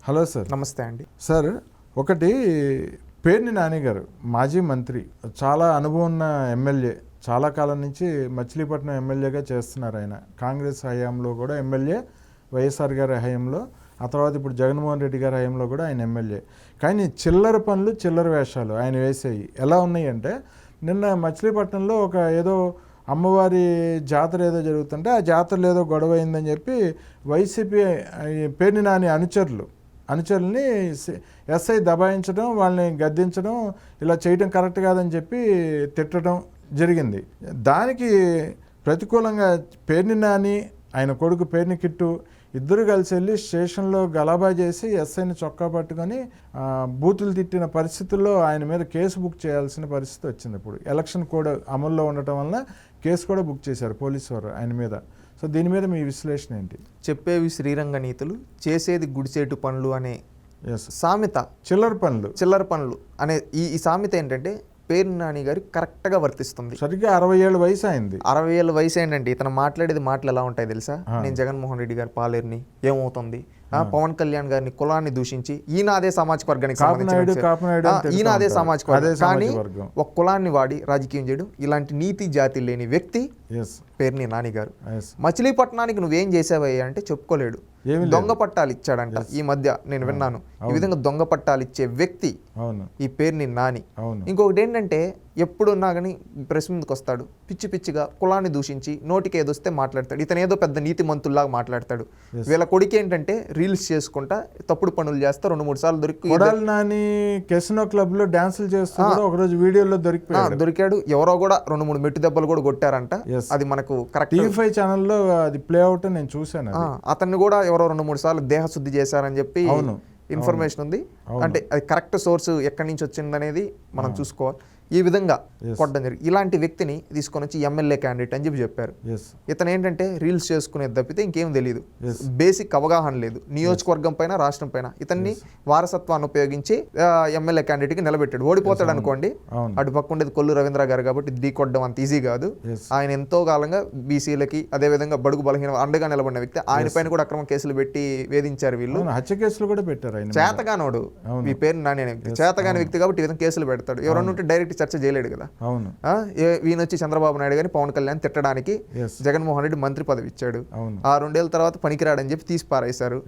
Hello sir. నమస్తే అండి. Sir, ఒకటి పేర్ని నాని గారు మాజీ మంత్రి, చాలా అనుభవం ఉన్న ఎమ్మెల్యే, చాలా కాలం నుంచి మచిలీపట్నం ఎమ్మెల్యేగా చేస్తున్నారు. ఆయన కాంగ్రెస్ హయాంలో కూడా ఎమ్మెల్యే, వైఎస్ఆర్ గారి హయాంలో, ఆ తర్వాత ఇప్పుడు జగన్మోహన్ రెడ్డి గారి హయాంలో కూడా ఆయన ఎమ్మెల్యే. కానీ చిల్లర పనులు, చిల్లర వేషాలు ఆయన వేసేవి ఎలా ఉన్నాయంటే, నిన్న మచిలీపట్నంలో ఒక ఏదో అమ్మవారి జాతర ఏదో జరుగుతుంటే ఆ జాతరలో ఏదో గొడవ అయిందని చెప్పి వైసీపీ పేర్ని నాని అనుచరుల్ని ఎస్ఐ దబాయించడం, వాళ్ళని గద్దించడం, ఇలా చేయడం కరెక్ట్ కాదని చెప్పి తిట్టడం జరిగింది. దానికి ప్రతికూలంగా పేర్ని నాని, ఆయన కొడుకు పేర్ని కిట్టు ఇద్దరు కలిసి వెళ్ళి స్టేషన్లో గలాబా చేసి ఎస్ఐని చొక్కా పట్టుకొని బూతులు తిట్టిన పరిస్థితుల్లో ఆయన మీద కేసు బుక్ చేయాల్సిన పరిస్థితి వచ్చింది. ఇప్పుడు ఎలక్షన్ కోడ్ అమల్లో ఉండటం వలన కేసు కూడా బుక్ చేశారు పోలీసు వారు ఆయన మీద. సో దీని మీద మీ విశ్లేషణ ఏంటి? చెప్పేవి శ్రీరంగ నీతులు, చేసేది గుడిసేటు పనులు అనే సామెత, చిల్లర పనులు అనే ఈ సామెత ఏంటంటే పేర్ని నాని గారు కరెక్ట్గా వర్తిస్తుంది. సరిగ్గా 60 ఏళ్ళ వయసు అయింది. 60 ఏళ్ళ వయసు ఏంటండి. ఇతను మాట్లాడేది మాటలు ఎలా ఉంటాయి తెలుసా? నేను జగన్మోహన్ రెడ్డి గారి పాలేరుని, ఏమవుతుంది పవన్ కళ్యాణ్ గారిని కులాన్ని దూషించి ఈయన అదే సామాజిక వర్గానికి ఈయన అదే సామాజిక వర్గం, కానీ ఒక కులాన్ని వాడి రాజకీయం చేయడం, ఇలాంటి నీతి జాతి లేని వ్యక్తి పేర్ని నాని గారు. మచిలీపట్నానికి నువ్వేం చేసావయ్యా అంటే చెప్పుకోలేడు. దొంగ పట్టాలు ఇచ్చాడంట ఈ మధ్య, నేను విన్నాను. ఈ విధంగా దొంగ పట్టాలు ఇచ్చే వ్యక్తి ఈ పేర్ని నాని. ఇంకొకటి ఏంటంటే, ఎప్పుడున్నా కానీ ప్రెస్ ముందుకు వస్తాడు, పిచ్చి పిచ్చిగా కులాన్ని దూషించి నోటికి ఏదొస్తే మాట్లాడతాడు. ఇతను ఏదో పెద్ద నీతి మంతుల్లాగా మాట్లాడతాడు. వీళ్ళ కొడుకు ఏంటంటే రీల్స్ చేసుకుంటా తప్పుడు పనులు చేస్తా 2-3 సార్లు కెసినో క్లబ్ లో డాన్సులు చేస్తూ ఒక రోజు వీడియోలో దొరికాడు. ఎవరో కూడా 2-3 మెట్టు దెబ్బలు కూడా కొట్టారంట. అది మనకు కరెక్ట్ టీవీ ఛానల్లో అది ప్లే అవుట్ నేను చూశాను. అతన్ని కూడా ఎవరో 2-3 సార్లు దేహశుద్ధి చేశారని చెప్పి ఇన్ఫర్మేషన్ ఉంది. అంటే అది కరెక్ట్ సోర్స్ ఎక్కడి నుంచి వచ్చిందనేది మనం చూసుకోవాలి. ఈ విధంగా కొట్టడం జరిగింది. ఇలాంటి వ్యక్తిని తీసుకొని వచ్చి ఎమ్మెల్యే క్యాండిడేట్ అని చెప్పారు. ఇతను ఏంటంటే రీల్స్ చేసుకునేది తప్పితే ఇంకేం తెలియదు, బేసిక్ అవగాహన లేదు నియోజకవర్గం పైన, రాష్ట్రం పైన. ఇతన్ని వారసత్వాన్ని ఉపయోగించి ఎమ్మెల్యే క్యాండిడేట్ కి నిలబెట్టాడు. ఓడిపోతాడు అనుకోండి, అటు పక్క ఉండేది కొల్లు రవీంద్ర గారు కాబట్టి ఢీ కొట్టడం అంత ఈజీ కాదు. ఆయన ఎంతో కాలంగా బీసీలకి, అదేవిధంగా బడుగు బలహీన అండగా నిలబడిన వ్యక్తి. ఆయన పైన కూడా అక్రమ కేసులు పెట్టి వేధించారు వీళ్ళు. హత్య కేసులు కూడా పెట్టారు. చేతగానోడు ఈ పేరు నాని అనే వ్యక్తి, చేతగాని వ్యక్తి కాబట్టి ఈ విధంగా కేసులు పెడతాడు. ఎవరన్నా ఉంటే డైరెక్ట్ చర్చ చేయలేడు కదా. ఈయన వచ్చి చంద్రబాబు నాయుడు గారిని, పవన్ కళ్యాణ్ తిట్టడానికి జగన్మోహన్ రెడ్డి మంత్రి పదవి ఇచ్చాడు. ఆ 2 ఏళ్ళ తర్వాత పనికిరాడని చెప్పి తీసి పారేశారు.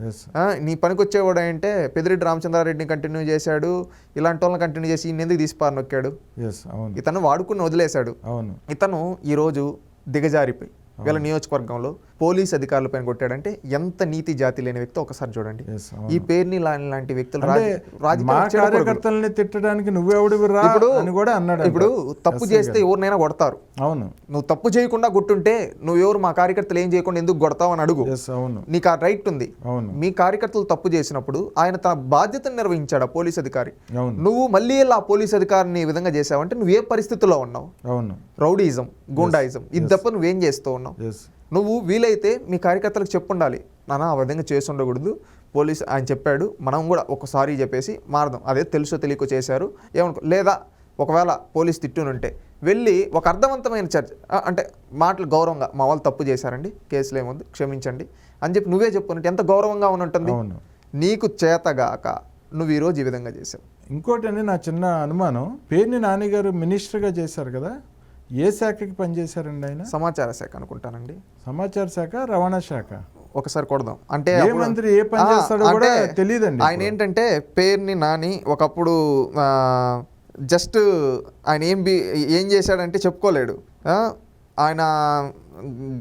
నీ పనికొచ్చేవాడు అంటే పెద్దిరెడ్డి రామచంద్రారెడ్డిని కంటిన్యూ చేశాడు. ఇలాంటి వాళ్ళని కంటిన్యూ చేసి ఈయన ఎందుకు తీసి పారనొక్కాడు? ఇతను వాడుకుని వదిలేశాడు. ఇతను ఈ రోజు దిగజారిపోయి వీళ్ళ నియోజకవర్గంలో పోలీస్ అధికారుల పైన కొట్టాడంటే ఎంత నీతి జాతి లేని వ్యక్తి ఒకసారి చూడండి. ఈ పేర్ని లాంటి వ్యక్తులు కార్యకర్తల్ని తిట్టడానికి ఇప్పుడు తప్పు చేస్తే ఎవరినైనా కొడతారు. అవును, నువ్వు తప్పు చేయకుండా కొట్టుంటే నువ్వు ఎవరు మా కార్యకర్తలు ఏం చేయకుండా ఎందుకు కొడతావు అని అడుగు. నీకు ఆ రైట్ ఉంది. మీ కార్యకర్తలు తప్పు చేసినప్పుడు ఆయన తన బాధ్యతను నిర్వహించాడు ఆ పోలీస్ అధికారి. నువ్వు మళ్ళీ ఆ పోలీస్ అధికారిని ఈ విధంగా చేసావంటే నువ్వు ఏ పరిస్థితుల్లో ఉన్నావు? రౌడీయిజం, గుండాయిజం, ఇది తప్ప నువ్వేం చేస్తూ ఉన్నావు? నువ్వు వీలైతే మీ కార్యకర్తలకు చెప్పుండాలి, నాన్న ఆ విధంగా చేసి ఉండకూడదు, పోలీస్ ఆయన చెప్పాడు, మనం కూడా ఒకసారి చెప్పేసి మారదాం. అదే తెలుసో తెలియకో చేశారు ఏమనుకో. లేదా ఒకవేళ పోలీస్ తిట్టునుంటే వెళ్ళి ఒక అర్థవంతమైన చర్చ, అంటే మాటలు గౌరవంగా, మా వాళ్ళు తప్పు చేశారండి, కేసులు ఏముంది, క్షమించండి అని చెప్పి నువ్వే చెప్పుకుంటే ఎంత గౌరవంగా ఉంటుంది. నీకు చేతగాక నువ్వు ఈరోజు ఈ విధంగా చేసావు. ఇంకోటి అండి, నా చిన్న అనుమానం, పేర్ని నాని గారు మినిస్టర్గా చేశారు కదా, ఏ శాఖకి పనిచేశారండి ఆయన? సమాచార శాఖ అనుకుంటానండి. సమాచార శాఖ, రవాణా శాఖ. ఒకసారి కొడదాం అంటే మంత్రి ఏ పని చేస్తాడో కూడా తెలియదండి. ఆయన ఏంటంటే పేర్ని నాని ఒకప్పుడు జస్ట్ ఆయన ఏం చేశాడంటే చెప్పుకోలేడు. ఆయన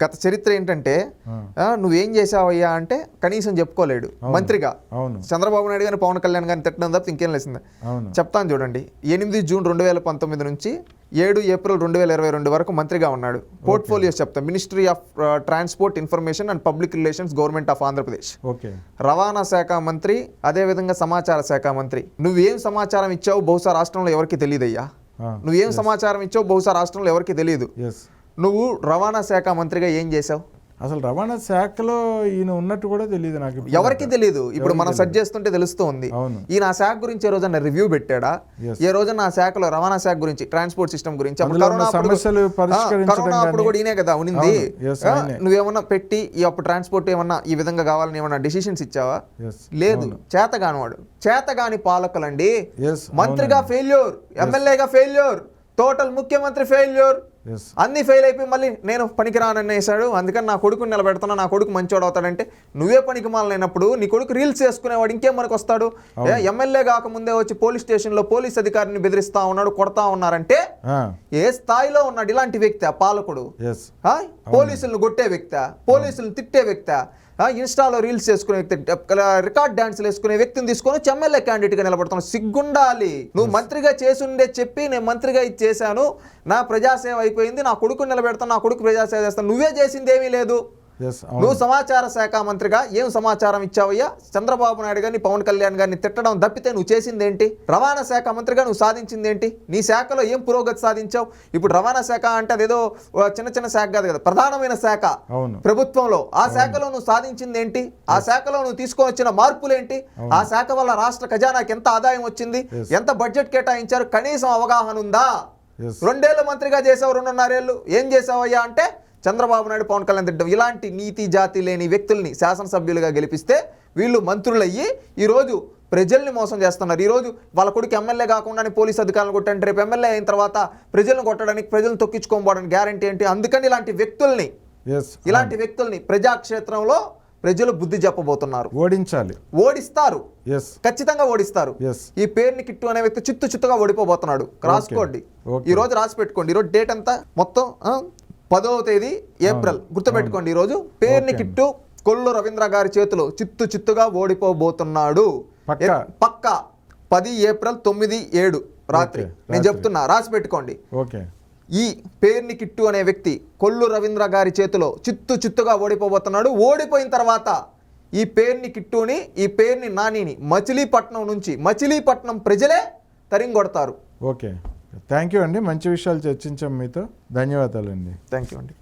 గత చరిత్ర ఏంటంటే, నువ్వేం చేసావయ్యా అంటే కనీసం చెప్పుకోలేడు. మంత్రిగా చంద్రబాబు నాయుడు గారిని, పవన్ కళ్యాణ్ గారిని తిట్టడం తప్ప ఇంకేం లేసింది. చెప్తాను చూడండి. 8 జూన్ 2019 నుంచి 7 ఏప్రిల్ 2022 వరకు మంత్రిగా ఉన్నాడు. పోర్ట్ఫోలియోస్ చెప్తాం. Ministry of transport, information and public relations, government of Andhra Pradesh. రవాణా శాఖ మంత్రి, అదేవిధంగా సమాచార శాఖ మంత్రి. నువ్వేం సమాచారం ఇచ్చావు బహుశా రాష్ట్రంలో ఎవరికి తెలియదయ్యా. నువ్వేం సమాచారం ఇచ్చావు బహుశా రాష్ట్రంలో ఎవరికి తెలియదు. నువ్వు రవాణా శాఖ మంత్రిగా ఏం చేసావు? అసలు రవాణా శాఖలో ఈయన ఉన్నట్టు కూడా తెలియదు నాకు ఇప్పుడు. ఎవరికి తెలియదు. ఇప్పుడు మనం సెర్చ్ చేస్తుంటే తెలుస్తూ ఉంది. అవును. ఈయన ఆ శాఖ గురించి ఏ రోజున రివ్యూ పెట్టాడా? ఏ రోజున ఆ శాఖలో రవాణా శాఖ గురించి, ట్రాన్స్పోర్ట్ సిస్టమ్ గురించి, అందులో ఉన్న సమస్యలు పరిష్కరించడం కరోనా అప్పుడు కూడా ఈయనే కదా ఉనింది. Yes, ఆయనే. నువ్వేమన్నా పెట్టి ఈ అప్పుడు ట్రాన్స్పోర్ట్ ఏమన్నా ఈ విధంగా కావాలని ఏమన్నా డెసిషన్స్ ఇచ్చావా? Yes, లేదు. చేతగానివాడు, చేతగాని పాలకులండి. Yes, మంత్రిగా ఫెయిల్యూర్, ఎమ్మెల్యేగా ఫెయిల్యూర్, టోటల్ ముఖ్యమంత్రి ఫెయిల్యూర్, yes, అన్ని ఫెయిల్ అయిపోయి మళ్ళీ నేను పనికిరాననేసాడు, అందుకని నా కొడుకుని నిలబెడుతున్నా, నా కొడుకు మంచోడు అవుతాడంటే నువ్వే పనికి మాలైనప్పుడు నీ కొడుకు రీల్స్ చేసుకునేవాడు ఇంకేం మనకు వస్తాడు? ఎమ్మెల్యే కాకముందే వచ్చి పోలీస్ స్టేషన్లో పోలీస్ అధికారిని బెదిరిస్తా ఉన్నాడు, కొడతా ఉన్నారంటే ఏ స్థాయిలో ఉన్నాడు ఇలాంటి వ్యక్తి? పాలకుడు yes, పోలీసులను కొట్టే వ్యక్తి, పోలీసులను తిట్టే వ్యక్తి, ఇన్స్టాలో రీల్స్ చేసుకునే వ్యక్తి, రికార్డ్ డాన్స్లు వేసుకునే వ్యక్తిని తీసుకొని ఎమ్మెల్యే క్యాండిడేట్గా నిలబడుతున్నావు. సిగ్గుండాలి. నువ్వు మంత్రిగా చేసుండే చెప్పి నేను మంత్రిగా ఇది చేశాను, నా ప్రజాసేవ అయిపోయింది, నా కొడుకుని నిలబెడతాను, నా కొడుకు ప్రజాసేవ చేస్తాను. నువ్వే చేసింది ఏమీ లేదు. yes, నువ్వు సమాచార శాఖ మంత్రిగా ఏం సమాచారం ఇచ్చావయ్యా? చంద్రబాబు నాయుడు గారిని, పవన్ కళ్యాణ్ గారిని తిట్టడం తప్పితే నువ్వు చేసింది ఏంటి? రవాణా శాఖ మంత్రిగా నువ్వు సాధించింది ఏంటి? నీ శాఖలో ఏం పురోగతి సాధించావు? ఇప్పుడు రవాణా శాఖ అంటే అదేదో చిన్న చిన్న శాఖ కాదు కదా, ప్రధానమైన శాఖ ప్రభుత్వంలో. ఆ శాఖలో నువ్వు సాధించింది ఏంటి? ఆ శాఖలో నువ్వు తీసుకొని వచ్చిన మార్పులు ఏంటి? ఆ శాఖ వల్ల రాష్ట్ర ఖజానాకి ఎంత ఆదాయం వచ్చింది? ఎంత బడ్జెట్ కేటాయించారు? కనీసం అవగాహన ఉందా? 2 ఏళ్ళు మంత్రిగా చేసావు, 2.5 ఏళ్ళు ఏం చేసావయ్యా అంటే చంద్రబాబు నాయుడు, పవన్ కళ్యాణ్ తిట్టడం. ఇలాంటి నీతి జాతి లేని వ్యక్తుల్ని శాసనసభ్యులుగా గెలిపిస్తే వీళ్ళు మంత్రులయ్యి ఈరోజు ప్రజల్ని మోసం చేస్తున్నారు. ఈరోజు వాళ్ళ కొడుకు ఎమ్మెల్యే కాకుండా పోలీస్ అధికారులను కొట్టండి, రేపు ఎమ్మెల్యే అయిన తర్వాత ప్రజలను కొట్టడానికి, ప్రజలను తొక్కించుకోకపోవడానికి గ్యారంటీ ఏంటి? అందుకని ఇలాంటి వ్యక్తుల్ని ప్రజాక్షేత్రంలో ప్రజలు బుద్ధి చెప్పబోతున్నారు. ఓడిస్తారు, ఖచ్చితంగా ఓడిస్తారు. ఈ పేరుని కిట్టు అనే వ్యక్తి చిత్తుగా ఓడిపోబోతున్నాడు. రాసుకోండి, ఈ రోజు రాసి పెట్టుకోండి. ఈరోజు డేట్ అంతా మొత్తం 10వ తేదీ ఏప్రిల్, గుర్తుపెట్టుకోండి. ఈరోజు పేరుని కిట్టు కొల్లు రవీంద్ర గారి చేతిలో చిత్తుగా ఓడిపోబోతున్నాడు. పక్కా 10 ఏప్రిల్ 9-7 రాత్రి నేను చెప్తున్నా, రాసి పెట్టుకోండి. ఈ పేరుని కిట్టు అనే వ్యక్తి కొల్లు రవీంద్ర గారి చేతిలో చిత్తుగా ఓడిపోబోతున్నాడు. ఓడిపోయిన తర్వాత ఈ పేరుని కిట్టుని, ఈ పేరుని నానిని మచిలీపట్నం ప్రజలే తరింగొడతారు. ఓకే, థ్యాంక్ యూ అండి. మంచి విషయాలు చర్చించాం మీతో. ధన్యవాదాలు అండి. థ్యాంక్ యూ అండి.